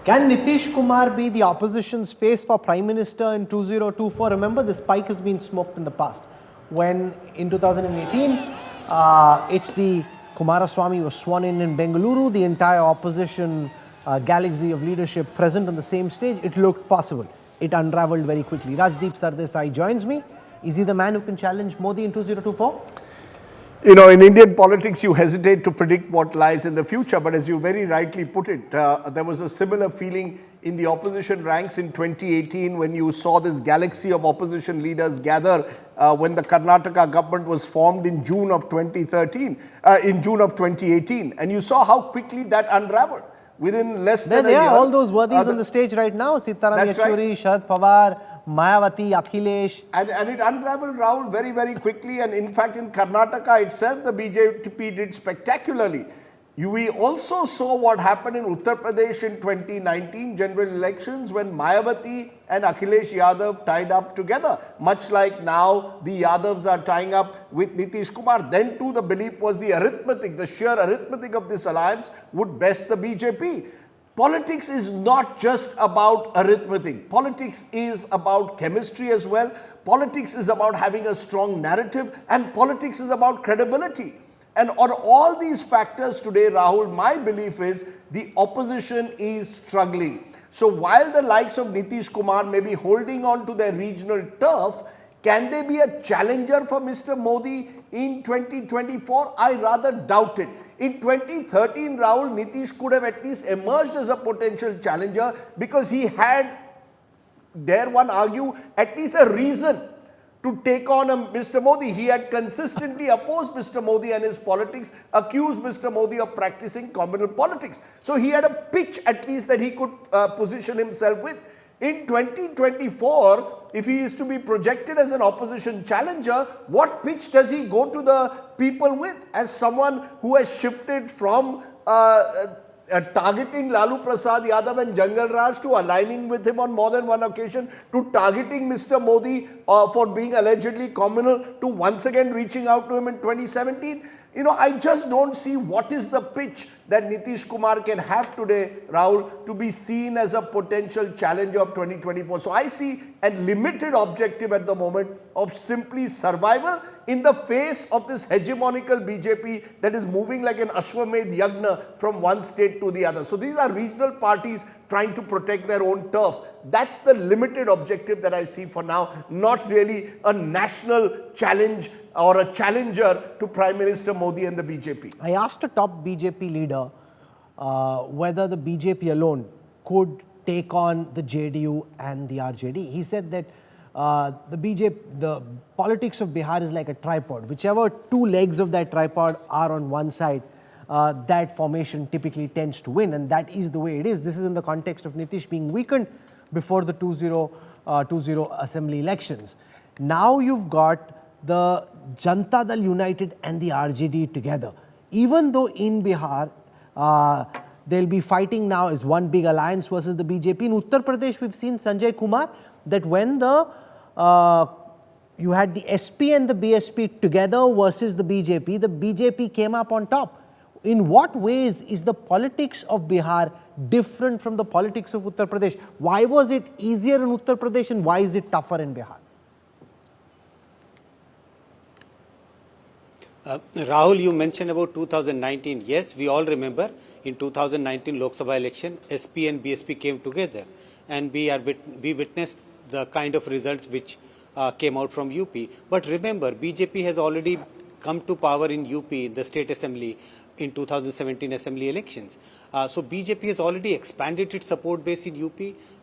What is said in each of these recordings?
Can Nitish Kumar be the opposition's face for Prime Minister in 2024? Remember, this spike has been smoked in the past. When in 2018, HD Kumaraswamy was sworn in Bengaluru, the entire opposition galaxy of leadership present on the same stage, it looked possible. It unraveled very quickly. Rajdeep Sardesai joins me. Is he the man who can challenge Modi in 2024? You know, in Indian politics, you hesitate to predict what lies in the future. But as you very rightly put it, there was a similar feeling in the opposition ranks in 2018 when you saw this galaxy of opposition leaders gather when the Karnataka government was formed in June of 2018. And you saw how quickly that unraveled. Within less than a year. All those worthies on the stage right now. Sitaram Yechury, Sharad Pawar, Mayawati, Akhilesh. And it unraveled, Rahul, very, very quickly. And in fact, in Karnataka itself, the BJP did spectacularly. We also saw what happened in Uttar Pradesh in 2019 general elections when Mayawati and Akhilesh Yadav tied up together. Much like now the Yadavs are tying up with Nitish Kumar. Then too the belief was the arithmetic, the sheer arithmetic of this alliance would best the BJP. Politics is not just about arithmetic. Politics is about chemistry as well. Politics is about having a strong narrative, and politics is about credibility. And on all these factors today, Rahul, my belief is the opposition is struggling. So while the likes of Nitish Kumar may be holding on to their regional turf, can they be a challenger for Mr. Modi in 2024? I rather doubt it. In 2013, Rahul, Nitish could have at least emerged as a potential challenger because he had, dare one argue, at least a reason to take on Mr. Modi. He had consistently opposed Mr. Modi and his politics, accused Mr. Modi of practicing communal politics. So he had a pitch at least that he could position himself with. In 2024, if he is to be projected as an opposition challenger, what pitch does he go to the people with as someone who has shifted from targeting Lalu Prasad Yadav and Jangal Raj to aligning with him on more than one occasion, to targeting Mr. Modi for being allegedly communal, to once again reaching out to him in 2017. You know, I just don't see what is the pitch that Nitish Kumar can have today, Rahul, to be seen as a potential challenger of 2024. So I see a limited objective at the moment of simply survival in the face of this hegemonical BJP that is moving like an Ashwamedh Yagna from one state to the other. So these are regional parties trying to protect their own turf. That's the limited objective that I see for now, not really a national challenge or a challenger to Prime Minister Modi and the BJP. I asked a top BJP leader whether the BJP alone could take on the JDU and the RJD. He said that the politics of Bihar is like a tripod. Whichever two legs of that tripod are on one side, that formation typically tends to win, and that is the way it is. This is in the context of Nitish being weakened before the 2020 assembly elections. Now you've got the Janata Dal United and the RJD together. Even though in Bihar, they'll be fighting now as one big alliance versus the BJP. In Uttar Pradesh, we've seen Sanjay Kumar, that when you had the SP and the BSP together versus the BJP came up on top. In what ways is the politics of Bihar different from the politics of Uttar Pradesh? Why was it easier in Uttar Pradesh and why is it tougher in Bihar? Rahul, you mentioned about 2019. Yes, we all remember in 2019 Lok Sabha election, SP and BSP came together, and we witnessed the kind of results which came out from UP. But remember, BJP has already come to power in UP, the state assembly, in 2017 assembly elections. So BJP has already expanded its support base in UP.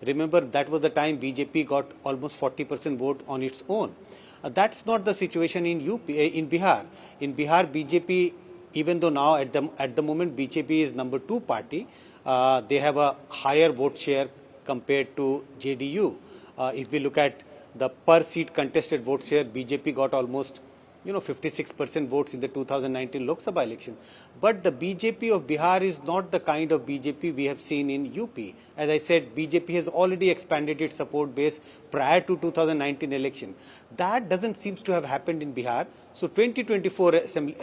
Remember, that was the time BJP got almost 40% vote on its own. That's not the situation in in Bihar. In Bihar, BJP, even though now at the moment BJP is number 2 party, they have a higher vote share compared to JDU. If we look at the per seat contested vote share, BJP got almost 56% votes in the 2019 Lok Sabha election. But the BJP of Bihar is not the kind of BJP we have seen in UP. As I said, BJP has already expanded its support base prior to 2019 election. That doesn't seem to have happened in Bihar. So 2024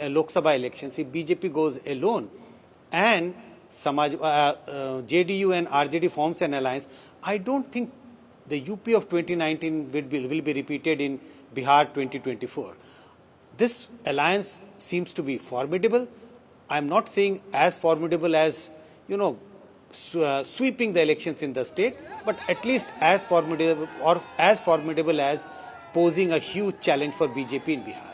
Lok Sabha elections, if BJP goes alone and JDU and RJD forms an alliance, I don't think the UP of 2019 will be repeated in Bihar 2024. This alliance seems to be formidable. I'm not saying as formidable as, sweeping the elections in the state, but at least as formidable as posing a huge challenge for BJP in Bihar.